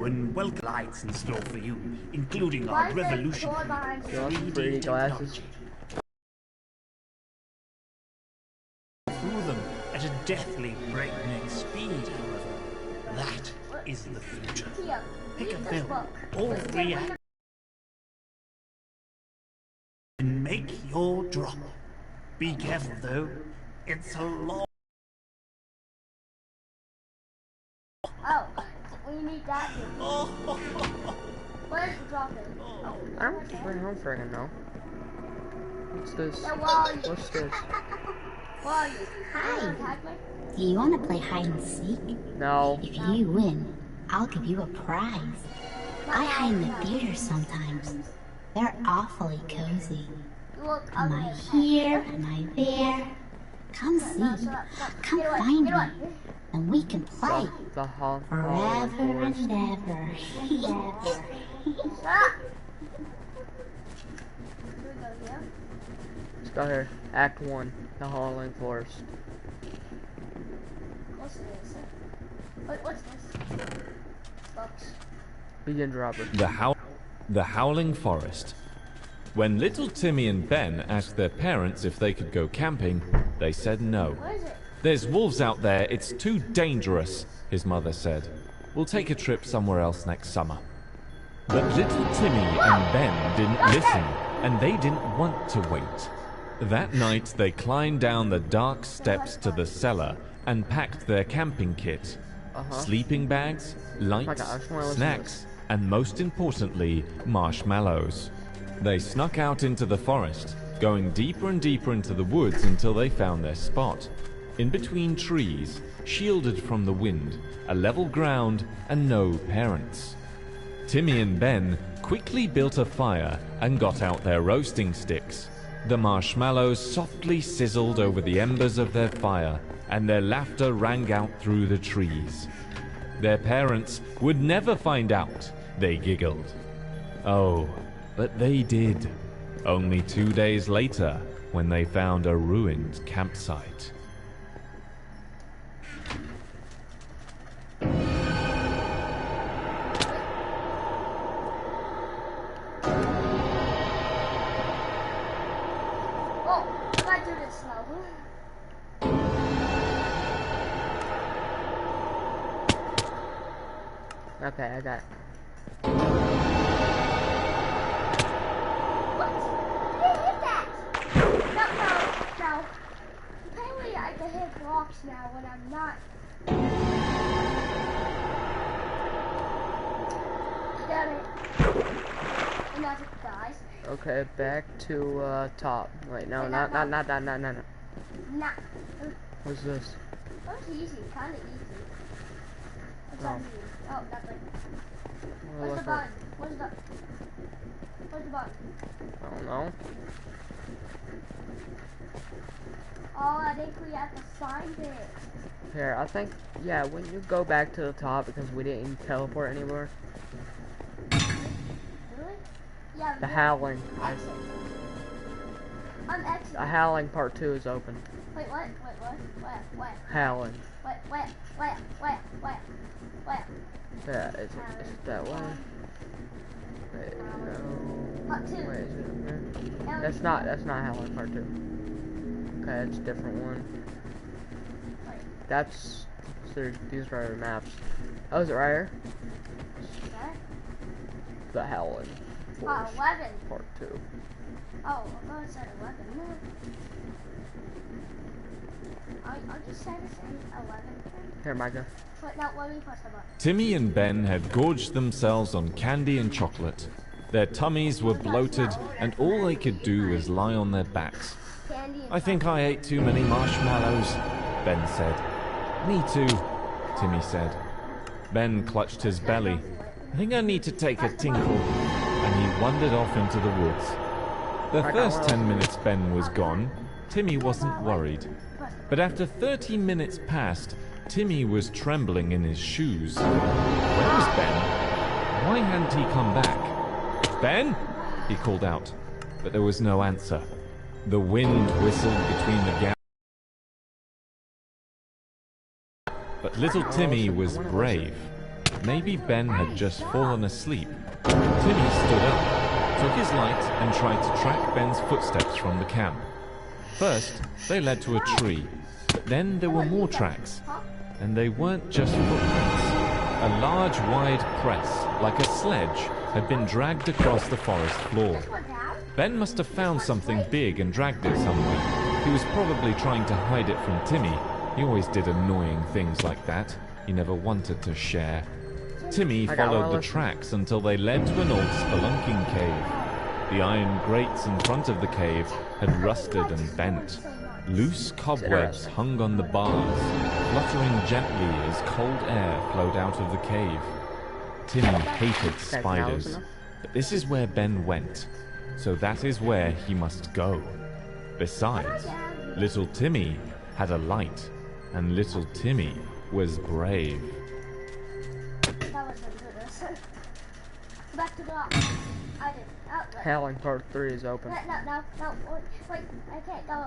And welcome lights in store for you, including our revolutionary 3D technology. Through them at a deathly breakneck speed, however. That is the future. Pick a film, all three acts, and make your drop. Be careful though, it's a long... Oh, we need that. Where's the dropping? Oh. I don't freaking know. What's this? What's this? Hi. Do you want to play hide and seek? No. If you win, I'll give you a prize. I hide in the theater sometimes. They're awfully cozy. Am I here? Am I there? Come see. Come find me. And we can play forever and ever. Let's go here. Act 1. The Howling Forest. What's this? What's this? Books. Begin dropper. The Howling Forest. When little Timmy and Ben asked their parents if they could go camping, they said no. What is it? There's wolves out there, it's too dangerous, his mother said. We'll take a trip somewhere else next summer. But little Timmy and Ben didn't listen, and they didn't want to wait. That night, they climbed down the dark steps to the cellar and packed their camping kit. Sleeping bags, lights, snacks, and most importantly, marshmallows. They snuck out into the forest, going deeper and deeper into the woods until they found their spot. In between trees, shielded from the wind, a level ground, and no parents. Timmy and Ben quickly built a fire and got out their roasting sticks. The marshmallows softly sizzled over the embers of their fire, and their laughter rang out through the trees. Their parents would never find out, they giggled. Oh, but they did. Only 2 days later, when they found a ruined campsite. Okay, I got it. What? Did hit that? No. Apparently I can hit blocks now when I'm not. Damn it. And that's it, guys. Okay, back to top. Wait, no, not. Nah. What's this? That was easy, kinda easy. What's that mean? Oh, nothing. Where's the button? Where's the button? I don't know. Oh, I think we have to find it. Here, I think, yeah, when you go back to the top, because we didn't teleport anywhere. Really? Yeah. The Howling. I'm exiting. The Howling Part 2 is open. Wait, what? Howling. Wait. Yeah, it's that way. Wait, no. Part 2. Wait, is it up there? That's not Howling Part 2. Okay, it's a different one. That's, these are maps. Oh, is it right here? What? The Howling. Oh, 11. Part 2. Oh, I thought it said 11. I just said it said 11. Here, Micah. But now let me press the button. Timmy and Ben had gorged themselves on candy and chocolate. Their tummies were bloated, and all they could do was lie on their backs. I think I ate too many marshmallows, Ben said. Me too, Timmy said. Ben clutched his belly. I think I need to take a tinkle, and he wandered off into the woods. The first 10 minutes Ben was gone, Timmy wasn't worried. But after 30 minutes passed, Timmy was trembling in his shoes. Where was Ben? Why hadn't he come back? Ben? He called out, but there was no answer. The wind whistled between the gaps. But little Timmy was brave. maybe Ben had just fallen asleep, Timmy stood up, took his light, and tried to track Ben's footsteps from the camp. First, they led to a tree, but then there were more tracks, and they weren't just footprints. A large, wide press, like a sledge, had been dragged across the forest floor. Ben must have found something big and dragged it somewhere. He was probably trying to hide it from Timmy. He always did annoying things like that. He never wanted to share. Timmy followed the tracks until they led to an old spelunking cave. The iron grates in front of the cave had rusted and bent. Loose cobwebs hung on the bars, fluttering gently as cold air flowed out of the cave. Timmy hated spiders, but this is where Ben went, so that is where he must go. Besides, little Timmy had a light, and little Timmy was brave. Back to the I did. Howling Part 3 is open. No, wait, I can't go.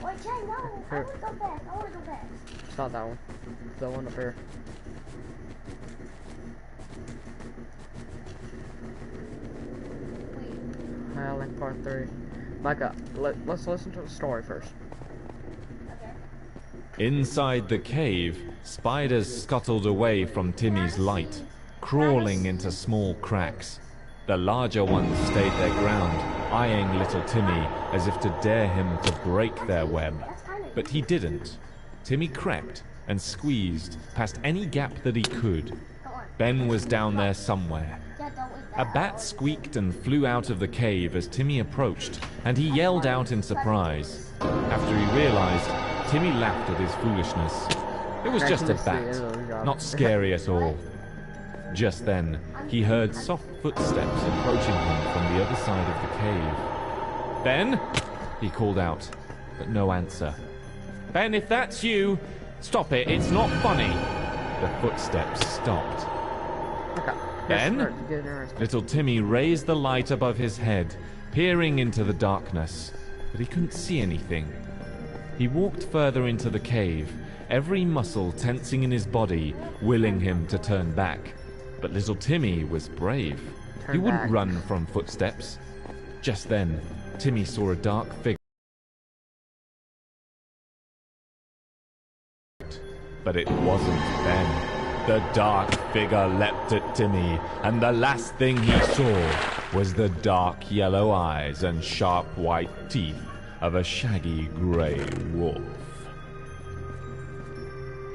Wait, Jay, no, I want to go fast, It's not that one. The one up here. Wait. Howling Part 3. Micah, let's listen to the story first. Okay. Inside the cave, spiders scuttled away from Timmy's light, crawling into small cracks. The larger ones stayed their ground, eyeing little Timmy as if to dare him to break their web. But he didn't. Timmy crept and squeezed past any gap that he could. Ben was down there somewhere. A bat squeaked and flew out of the cave as Timmy approached, and he yelled out in surprise. After he realized, Timmy laughed at his foolishness. It was just a bat, not scary at all. Just then, he heard soft footsteps approaching him from the other side of the cave. "Ben?" he called out, but no answer. "Ben, if that's you, stop it, it's not funny." The footsteps stopped. "Ben?" Little Timmy raised the light above his head, peering into the darkness, but he couldn't see anything. He walked further into the cave, every muscle tensing in his body, willing him to turn back. But little Timmy was brave. He wouldn't run from footsteps. Just then, Timmy saw a dark figure. But it wasn't Ben. The dark figure leapt at Timmy, and the last thing he saw was the dark yellow eyes and sharp white teeth of a shaggy grey wolf.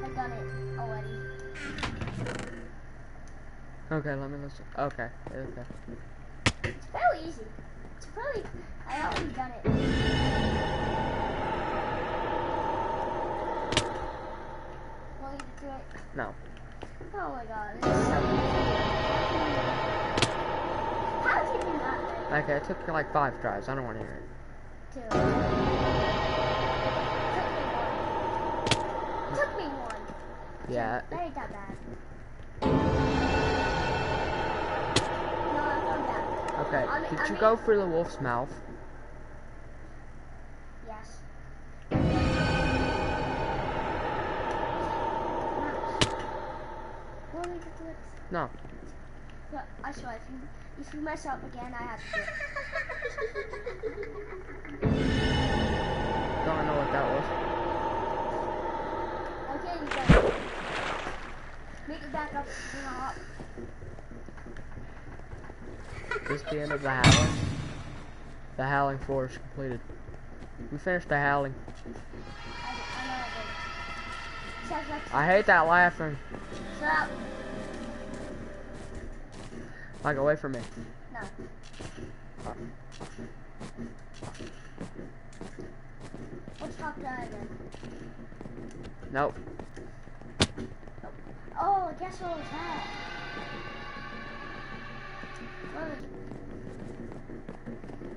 I've done it already. Okay, let me listen. Okay. It's fairly easy. I already done it. Want me to do it? No. Oh my god, this is so easy. How did you not do it? Okay, it took like 5 tries. I don't want to hear it. 2. Took me 1. Yeah. That ain't that bad. No, I'm going back. Okay, did you go through the wolf's mouth? Yes. Want me to do it? No. Look, I swear, if you mess up again, I have to do it. Don't know what that was. Okay, you guys. Make it back up. Bring it up. This is the end of the howling. The howling floor is completed. We finished the howling. I know I did. I hate that laughing. Shut up. Like, away from me. No. Let's talk to that again. Nope. Oh, guess what was that?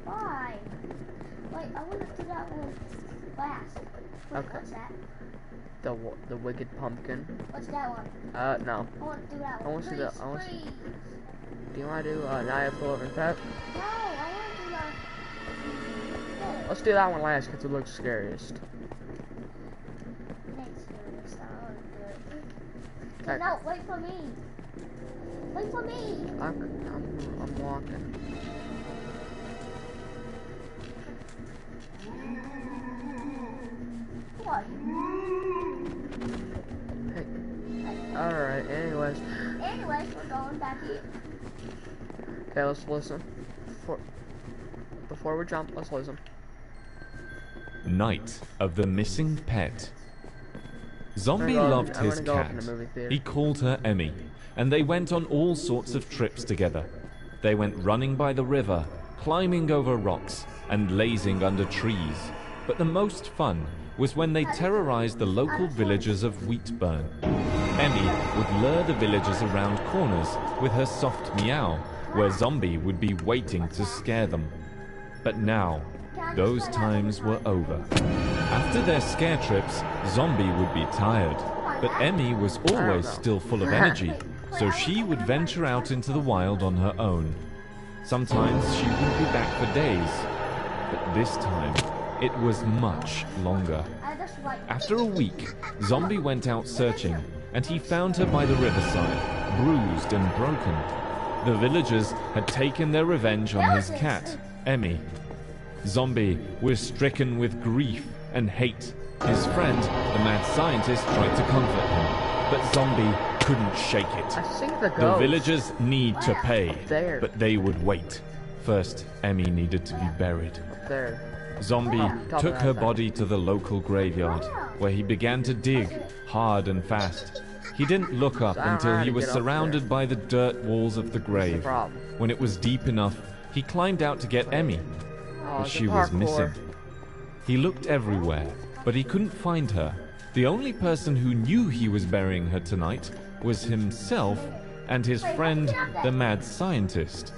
Why? Wait, I want to do that one last. Wait, Okay. what's that? The wicked pumpkin. What's that one? No. I want to do that I one. want to do that- I want to- Please. Do you want to do Naya Full of Pep? No, I want to do that. Let's do that one last because it looks scariest. Thanks, Lewis. I want to do it. No, wait for me. Wait for me. I'm walking. What? Hey. Alright, anyways, we're going back here. okay, let's listen. Before we jump, let's listen. Night of the Missing Pet. Zombie loved his cat. He called her Emmy, and they went on all sorts of trips together. They went running by the river, climbing over rocks, and lazing under trees. But the most fun was when they terrorized the local villagers of Wheatburn. Emmy would lure the villagers around corners with her soft meow, where Zombie would be waiting to scare them. But now, those times were over. After their scare trips, Zombie would be tired, but Emmy was always still full of energy, so she would venture out into the wild on her own. Sometimes she would be back for days, but this time it was much longer. After a week, Zombie went out searching, and he found her by the riverside, bruised and broken. The villagers had taken their revenge on his cat, Emmy. Zombie was stricken with grief and hate. His friend, the mad scientist, tried to comfort him, but Zombie couldn't shake it. I see the ghost. The villagers need to pay, There. but they would wait. First, Emmy needed to be buried. Up there. Zombie took her body to the local graveyard, where he began to dig hard and fast. He didn't look up until he was surrounded by the dirt walls of the grave. When it was deep enough, he climbed out to get Emmy, but she was missing. He looked everywhere, but he couldn't find her. The only person who knew he was burying her tonight was himself and his friend, the mad scientist.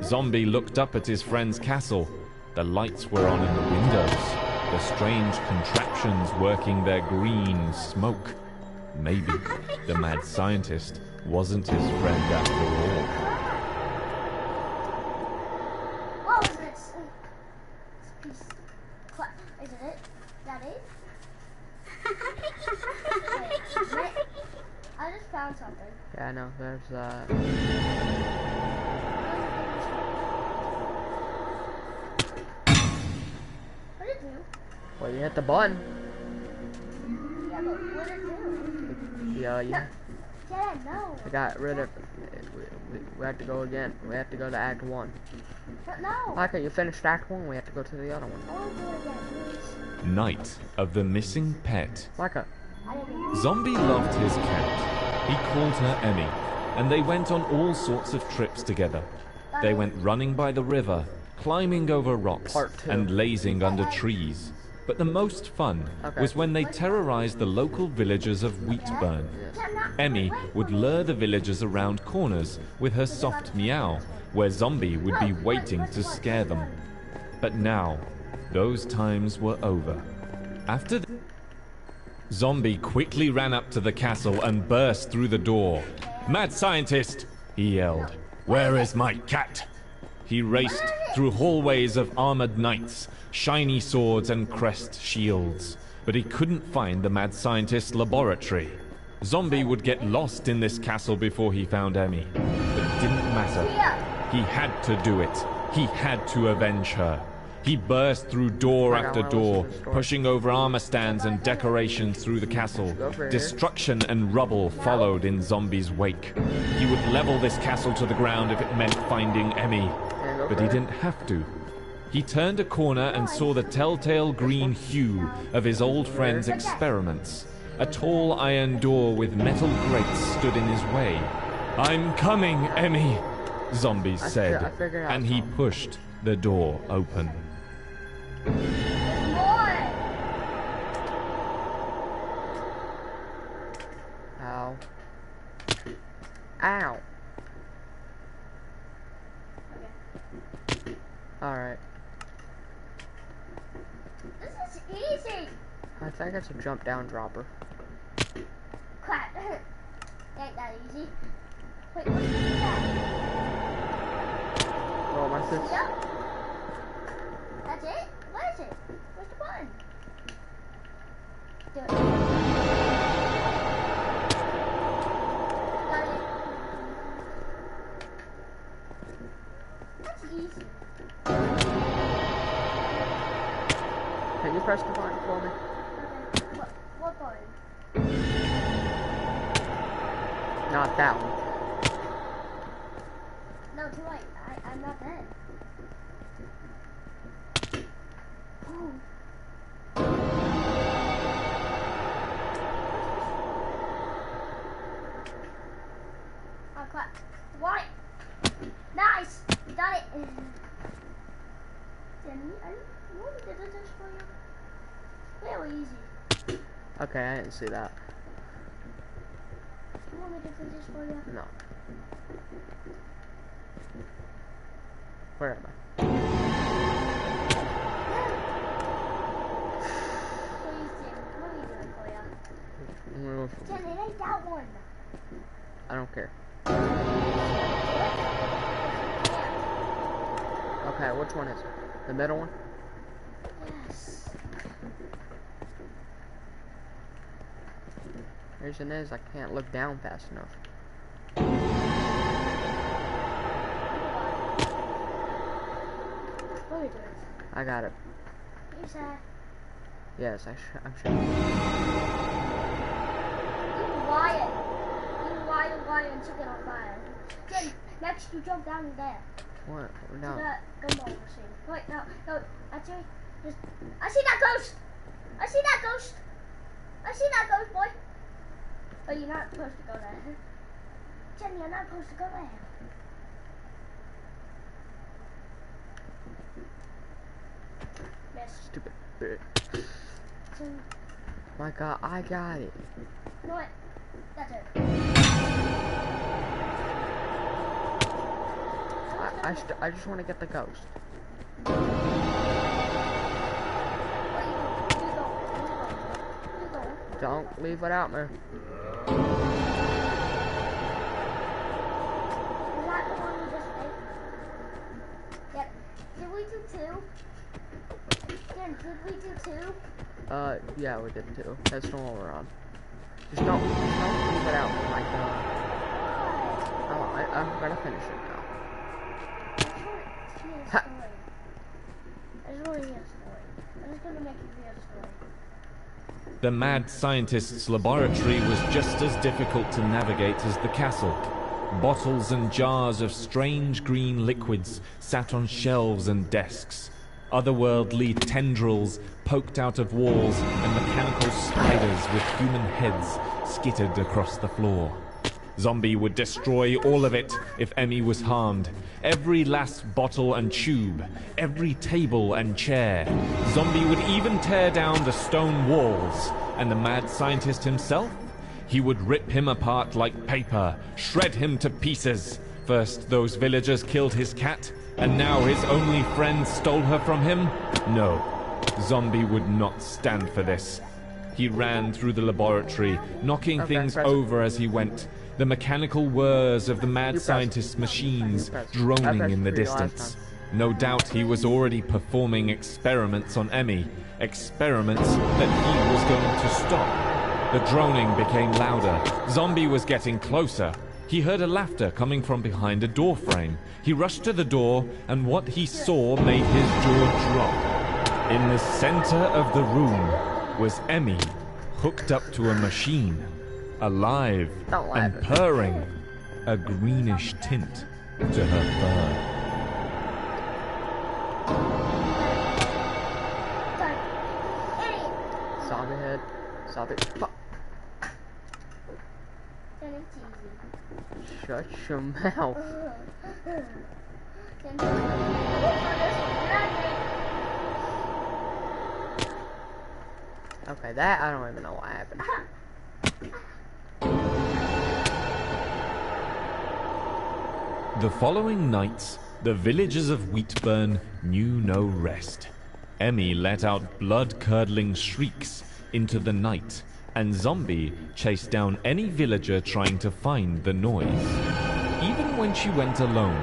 Zombie looked up at his friend's castle. The lights were on in the windows, the strange contraptions working their green smoke. Maybe the mad scientist wasn't his friend after all. What was this? Isn't it? That it? Wait, I just found something. Yeah, I know. There's What did it do? well, you hit the button. Yeah, but what did it do? Yeah. Yeah, no. I got rid of. We have to go again. We have to go to Act 1. But no. Okay, you finished Act 1. We have to go to the other one. I want to do it again, please. Night of the Missing Pet. Micah. Zombie loved his cat. He called her Emmy, and they went on all sorts of trips together. They went running by the river, climbing over rocks, Part 2. and lazing under trees. But the most fun was when they terrorized the local villagers of Wheatburn. Emmy would lure the villagers around corners with her soft meow, where Zombie would be waiting to scare them. But now, those times were over. After Zombie quickly ran up to the castle and burst through the door. "Mad scientist!" he yelled. "Where is my cat?" He raced through hallways of armored knights, shiny swords and crest shields, but he couldn't find the mad scientist's laboratory. Zombie would get lost in this castle before he found Emmy, but it didn't matter. He had to do it. He had to avenge her. He burst through door after door, pushing over armor stands and decorations through the castle. Destruction and rubble followed in Zombie's wake. He would level this castle to the ground if it meant finding Emmy, but he didn't have to. He turned a corner and saw the telltale green hue of his old friend's experiments. A tall iron door with metal grates stood in his way. "I'm coming, Emmy," Zombie said, and he pushed the door open. Ow. Ow. Alright. This is easy. I think it's a jump down dropper. Crap. Ain't that easy. Wait, what's that? Oh, my sis. Yep. That's it? What is it? Where's the button? Do it. easy. Can you press the button for me? Okay. What button? Not that one. No, too late. I'm not dead. Ooh. Oh crap. What? Nice! Got it! Jenny, I want to do this for you. Very easy. Okay, I didn't see that. You want me to do this for you? No. Where am I? Please, Jenny. Let me do it for you. Jenny, it ain't that one. I don't care. Okay, which one is it? The middle one? Yes. The reason is I can't look down fast enough. Let me do it. I got it. You said. Yes, I'm sure. You wire and took it on fire. Then next you jump down there. What? To No. the gumball machine. Wait, no. Actually, just I see that ghost. I see that ghost. I see that ghost, boy. But you're not supposed to go there. Jenny, you're not supposed to go there. Miss. Stupid bitch. So, My God, I got it. you know what? That's it. I just want to get the ghost. You go. Don't leave without me. Is that the one we just made? Yep. Did we do two? Jen, did we do two? Yeah, we did too. That's the one we're on. Just don't leave it out. My God. Oh, I'm gonna finish it now. I just want to hear a story. I'm just gonna make you hear a story. The mad scientist's laboratory was just as difficult to navigate as the castle. Bottles and jars of strange green liquids sat on shelves and desks. Otherworldly tendrils poked out of walls, and mechanical spiders with human heads skittered across the floor. Zombie would destroy all of it if Emmy was harmed. Every last bottle and tube, every table and chair. Zombie would even tear down the stone walls. And the mad scientist himself? He would rip him apart like paper, shred him to pieces. First, those villagers killed his cat, and now his only friend stole her from him? No, Zombie would not stand for this. He ran through the laboratory, knocking things over as he went. The mechanical whirs of the mad scientist's machines droning in the distance. No doubt he was already performing experiments on Emmy. Experiments that he was going to stop. The droning became louder. Zombie was getting closer. He heard a laughter coming from behind a door frame. He rushed to the door, and what he saw made his jaw drop. In the center of the room was Emmy, hooked up to a machine, alive and purring, a greenish tint to her fur. Zombie head. Zombie. Fuck. Shut your mouth. Okay, that I don't even know what happened. The following nights, the villagers of Wheatburn knew no rest. Emmy let out blood-curdling shrieks into the night, and Zombie chased down any villager trying to find the noise. Even when she went alone,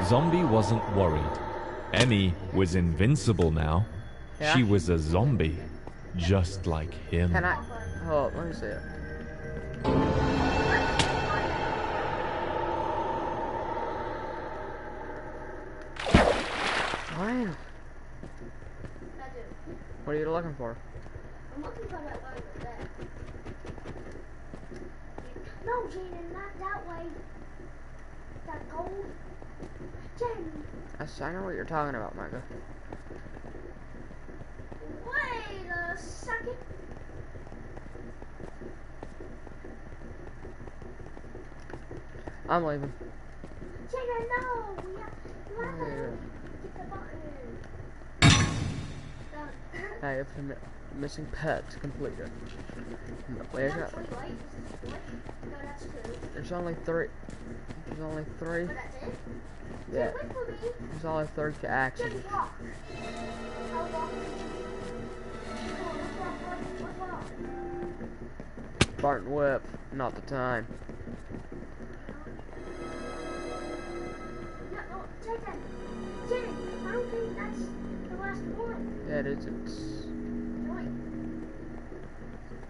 Zombie wasn't worried. Emmy was invincible now. Yeah. She was a zombie, just like him. Can I? Oh, let me see it. Fine. I do. What are you looking for? I'm looking for that way over there. No, Jaden, not that way. That gold. Jaden. I know what you're talking about, Micah. Wait a second. I'm leaving. Jaden, no. You have to get the button. Hey, if the missing pets completed. No, where's that? No, that's two. There's only three. There's only three. Oh, that's it? Yeah. Wait for me. There's only three actions. Just walk. I'll walk. Let's walk. Barton Whip, not the time. No, Jaden, I don't think that's the last one. Yeah, it is. It's. Wait.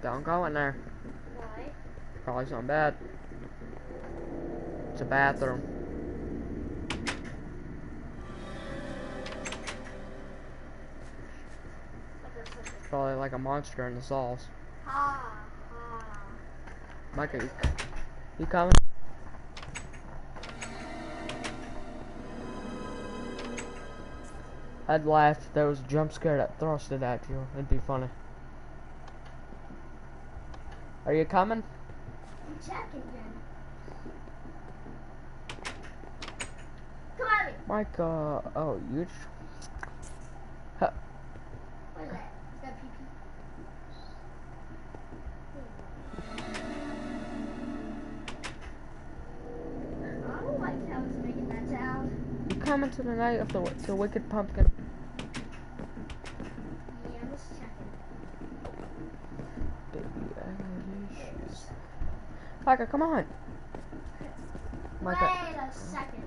Don't go in there. Why? Probably something bad. It's a bathroom. Probably like a monster in the sauce. Micah, you coming? I'd laugh if there was a jump scare that thrusted at you. It'd be funny. Are you coming? I'm checking then. Come at me. Micah, oh, you. Huh. What is that? Is that pee-pee? I don't like how it's making that sound. You coming to the night of the Wicked Pumpkin? Yeah, I'm just checking. Micah, come on. Micah. Wait a second.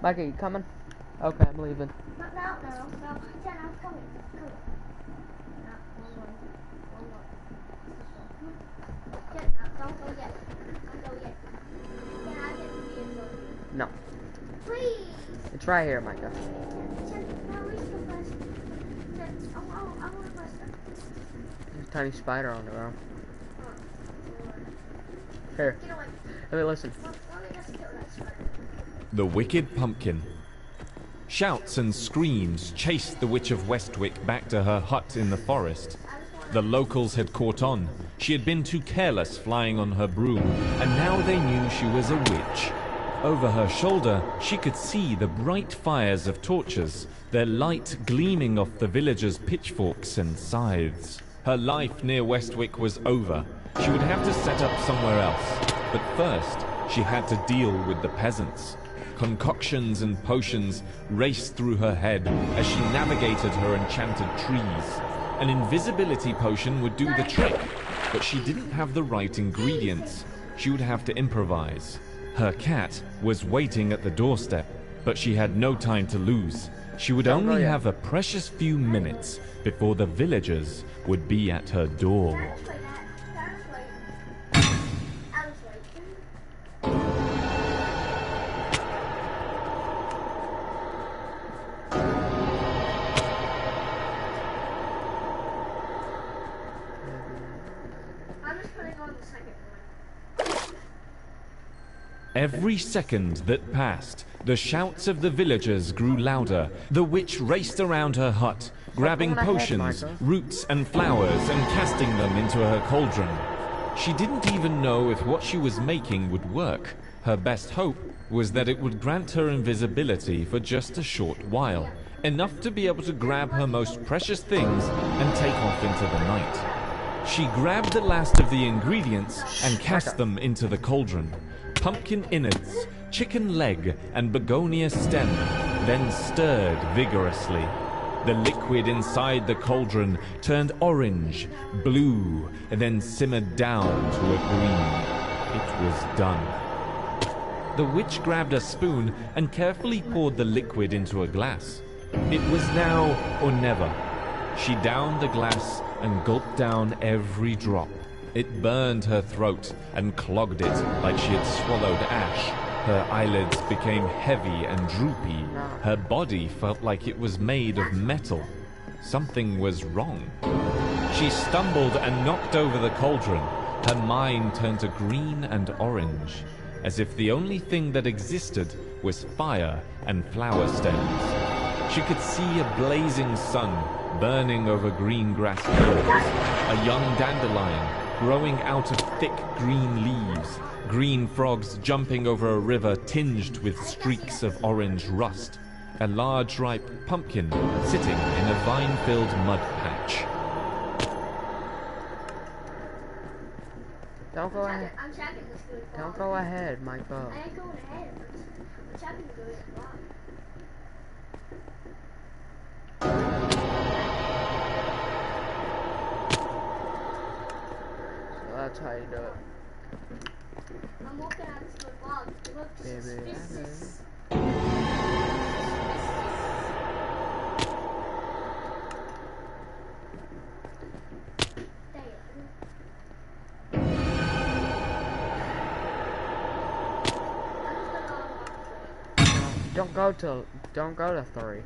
Micah, you coming? Okay, I'm leaving. No. Jen, I'm coming. Come. No, one more. Jen, don't go yet. Can I get the vehicle? No. Please. It's right here, Micah. Jen, now reach the bus. Jen, I want to press that. There's a tiny spider on the ground. Oh, Here. get away. Let me listen. Let me just kill that spider. The Wicked Pumpkin. Shouts and screams chased the Witch of Westwick back to her hut in the forest. The locals had caught on. She had been too careless flying on her broom, and now they knew she was a witch. Over her shoulder, she could see the bright fires of torches, their light gleaming off the villagers' pitchforks and scythes. Her life near Westwick was over. She would have to set up somewhere else. But first, she had to deal with the peasants. Concoctions and potions raced through her head as she navigated her enchanted trees. An invisibility potion would do the trick, but she didn't have the right ingredients. She would have to improvise. Her cat was waiting at the doorstep, but she had no time to lose. She would only have a precious few minutes before the villagers would be at her door. Every second that passed, the shouts of the villagers grew louder. The witch raced around her hut, grabbing potions, roots and flowers and casting them into her cauldron. She didn't even know if what she was making would work. Her best hope was that it would grant her invisibility for just a short while, enough to be able to grab her most precious things and take off into the night. She grabbed the last of the ingredients and cast them into the cauldron. Pumpkin innards, chicken leg, and begonia stem, then stirred vigorously. The liquid inside the cauldron turned orange, blue, and then simmered down to a green. It was done. The witch grabbed a spoon and carefully poured the liquid into a glass. It was now or never. She downed the glass and gulped down every drop. It burned her throat and clogged it like she had swallowed ash. Her eyelids became heavy and droopy. Her body felt like it was made of metal. Something was wrong. She stumbled and knocked over the cauldron. Her mind turned to green and orange, as if the only thing that existed was fire and flower stems. She could see a blazing sun burning over green grass fields, a young dandelion growing out of thick green leaves, green frogs jumping over a river tinged with streaks of orange rust, a large ripe pumpkin sitting in a vine-filled mud patch. Don't go ahead. I'm checking this good. Don't go ahead, Michael. I ain't going ahead. I'm checking the good spot. So that's how you do it. I'm looking at this good vlog. Look, Baby, suspicious. Don't go to 3.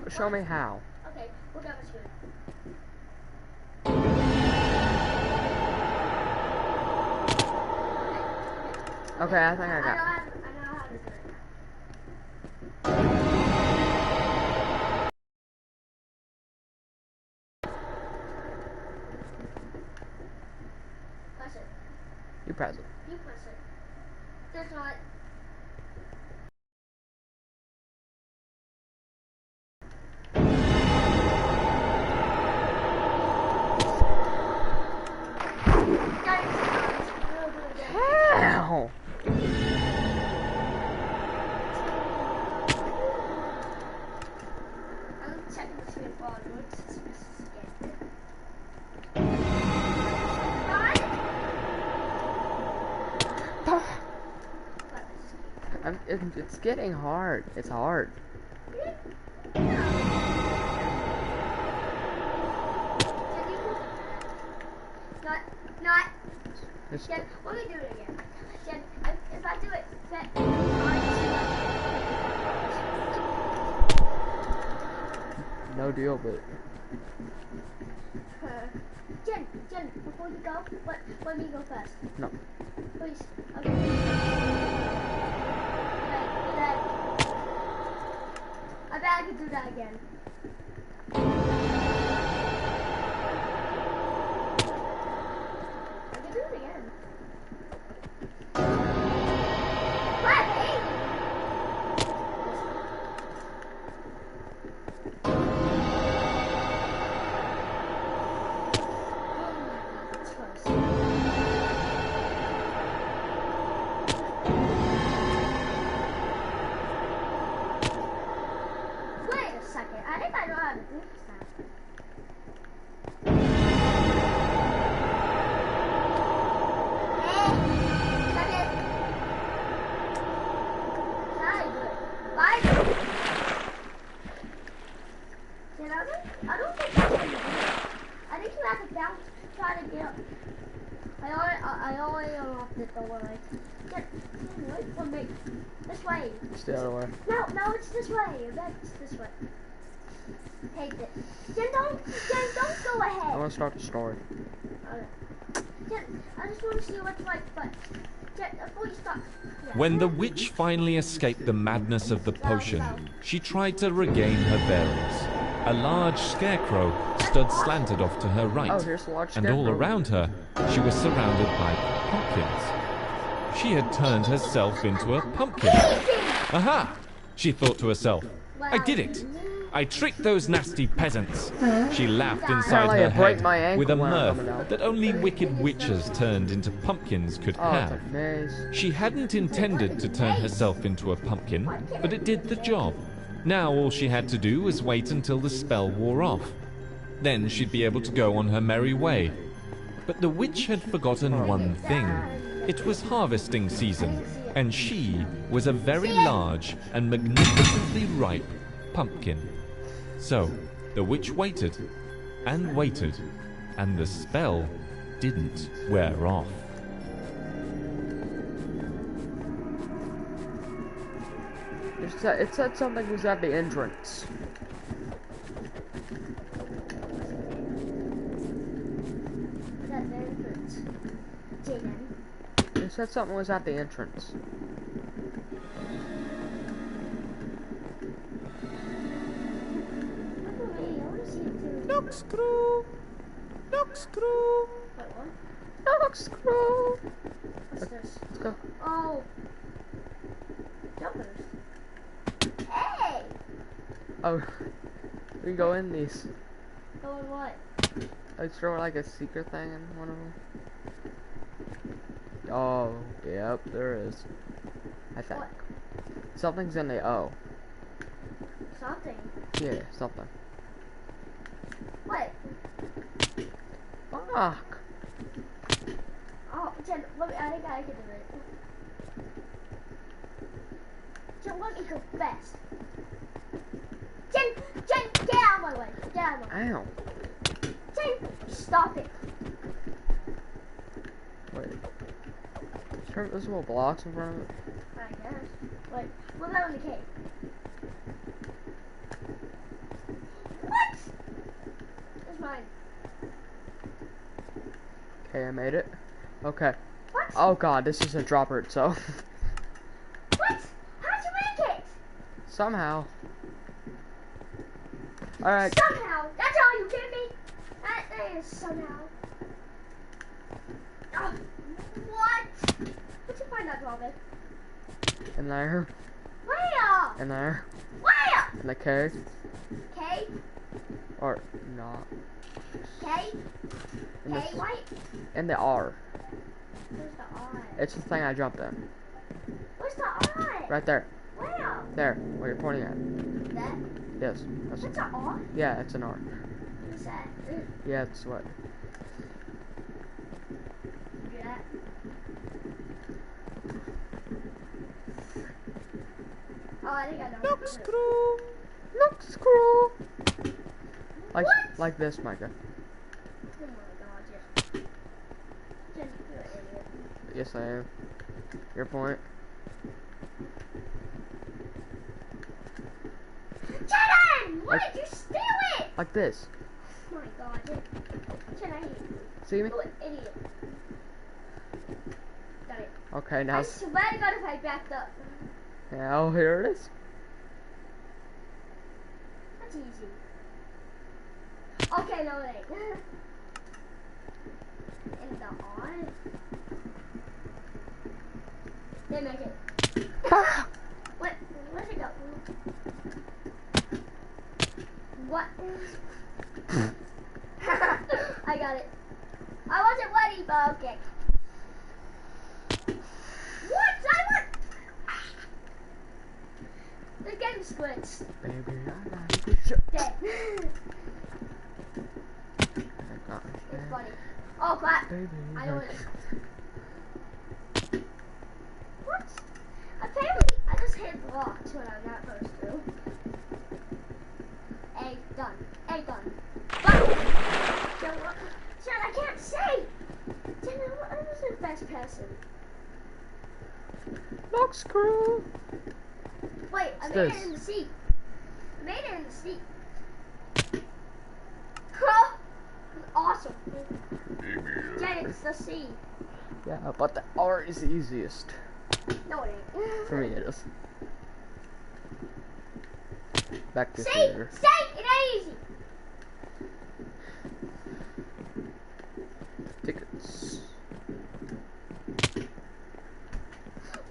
Show me how. Okay, we'll go to school. Okay, I think I got. I know how to do it. Press it. You press it. You press it. There's not. How? I'm checking the screen for looks suspicious again. It's getting hard. It's hard. Not. It's, Jen, let me do it again. Jen, if I do it, that no deal, but Jen, before you go, let me go first. no. Please. Okay. Okay, I bet I could do that again. I can do it again. What? Hey! It's close. Wait a second. I think I know how to do this now. I don't think that's how you do it. I think you have to bounce, try to get up. I already unlocked it, don't worry. Wait for me. This way. It's the other way. No, it's this way. I bet it's this way. Take it. Jen, don't go ahead. I want to start the story. Okay. Jen, I just want to see what's right, but Jen, before you start. Yeah. When the witch finally escaped the madness of the potion, she tried to regain her bearings. A large scarecrow stood slanted off to her right, Oh, here's the large and all scarecrow. around her, she was surrounded by pumpkins. She had turned herself into a pumpkin. Aha! She thought to herself, I did it! I tricked those nasty peasants. She laughed inside Apparently her I break head my ankle with a when I'm mirth coming out. that only wicked witches turned into pumpkins could Oh, it's have. a maze. She hadn't intended to turn herself into a pumpkin, but it did the job. Now all she had to do was wait until the spell wore off. Then she'd be able to go on her merry way. But the witch had forgotten one thing. It was harvesting season, and she was a very large and magnificently ripe pumpkin. So the witch waited and waited, and the spell didn't wear off. It said something was at the entrance. It said something was at the entrance. Noxcrew! Noxcrew! Noxcrew! What's this? Let's go. Oh. Jumpers. Hey! Oh, we go in these. Go in what? Is there like a secret thing in one of them? Oh, yep, there is. I think. What? Something's in the O. Something. Yeah, something. What? Fuck! Oh, Jen, let me, I think I can do it. Jen, let me go fast. Jen, get out of my way. Get out of my way. Ow. Jen, stop it. Wait. Turn those little blocks in front of it. I guess. Wait, what about in the cave? What? It's mine. Okay, I made it. Okay. What? Oh god, this is a dropper, so. What? How'd you make it? Somehow. Alright. Somehow. That's all you give me. That is somehow. Oh, what? Where'd you find that, Robin? In there. Where? In there. Where? In the cave. K? Or not. K? In K, the, what? in the R. Where's the I? It's the thing I jumped in. Where's the I? Right there. Where? There. Where you're pointing at. That? Yes. That's What's the R? yeah, it's an R. What's that? Yeah, it's what? Yeah. Oh, I think I know. Noxcrew! Noxcrew! Like, What? like this, Micah. Oh my god, yeah. Jen, you're an idiot. Yes, I am. Your point. Jen! Why did you steal it? Like this. Oh my god, Jen. Jen, I hate you. See me? You're an idiot. Got it. Okay, now. I swear to God if I backed up. Now, here it is. That's easy. Okay, no, it ain't. In the on. They make it. What? Where'd it go? What? I got it. I wasn't ready, but okay. What? I want. The game squints. Baby, I got a good shot. Dead. I got It's funny. Oh crap. Baby, I know it. What? Apparently, I just hit blocks when I'm not supposed to. Egg done. Egg done. Jen, I can't say. Jen, I was the best person. Noxcrew! Wait, I What's made this? it in the seat. I made it in the seat. Huh? Awesome. Jen, it's the C. Yeah, but the R is the easiest. No, it ain't. For me, it is. Back to See? theater. See? It ain't easy. Tickets.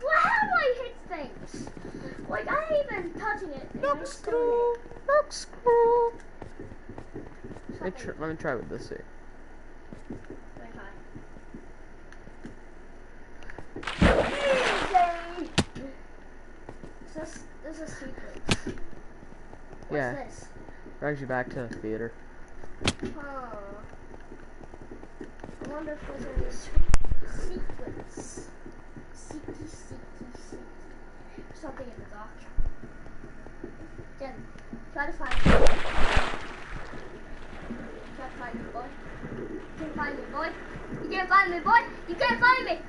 Well, how do I hit things? Like, I ain't even touching it. and I still Noxcrew! Noxcrew! hit it. Let me try with this here. Let me try. Easy! This is secret. What's Yeah. this? Brings you back to the theater. Huh. I wonder if there's any sweet Secrets. Seeky. Something in the dark. Jen, try to find me. Try to find me, boy. You can't find me, boy. You can't find me, boy. You can't find me.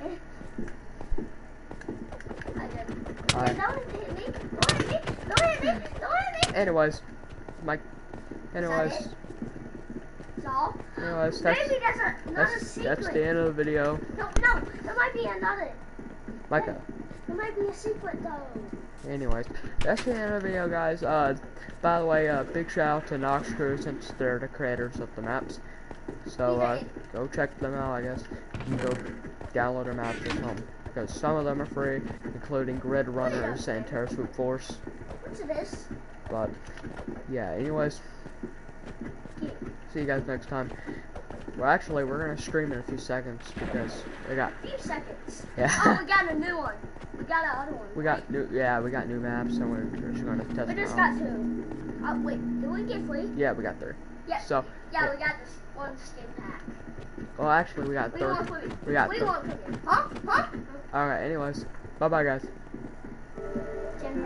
I did. Alright. Don't hit me. Don't hit me. Don't hit me. Don't hit me. Anyways, Anyways, that's maybe that's another secret. that's the end of the video. No, there might be another. There might be a secret though. Anyways, that's the end of the video, guys. By the way, big shout out to Nox Crew since they're the creators of the maps. So go check them out. I guess you can go download their maps or something, because some of them are free, including Grid Runners and Terra Swoop Force. What's this? But yeah, anyways, see you guys next time. Well, actually, we're gonna stream in a few seconds because we got. A few seconds. Yeah. Oh, we got a new one. We got another one. We got new maps, and we're just gonna test them out. We just got 2. Wait, did we get 3? Yeah, we got 3. Yeah. So. Yeah, we got this one skin pack. Well, actually, we got 3. We got 3. Huh? All right. Anyways, bye, guys.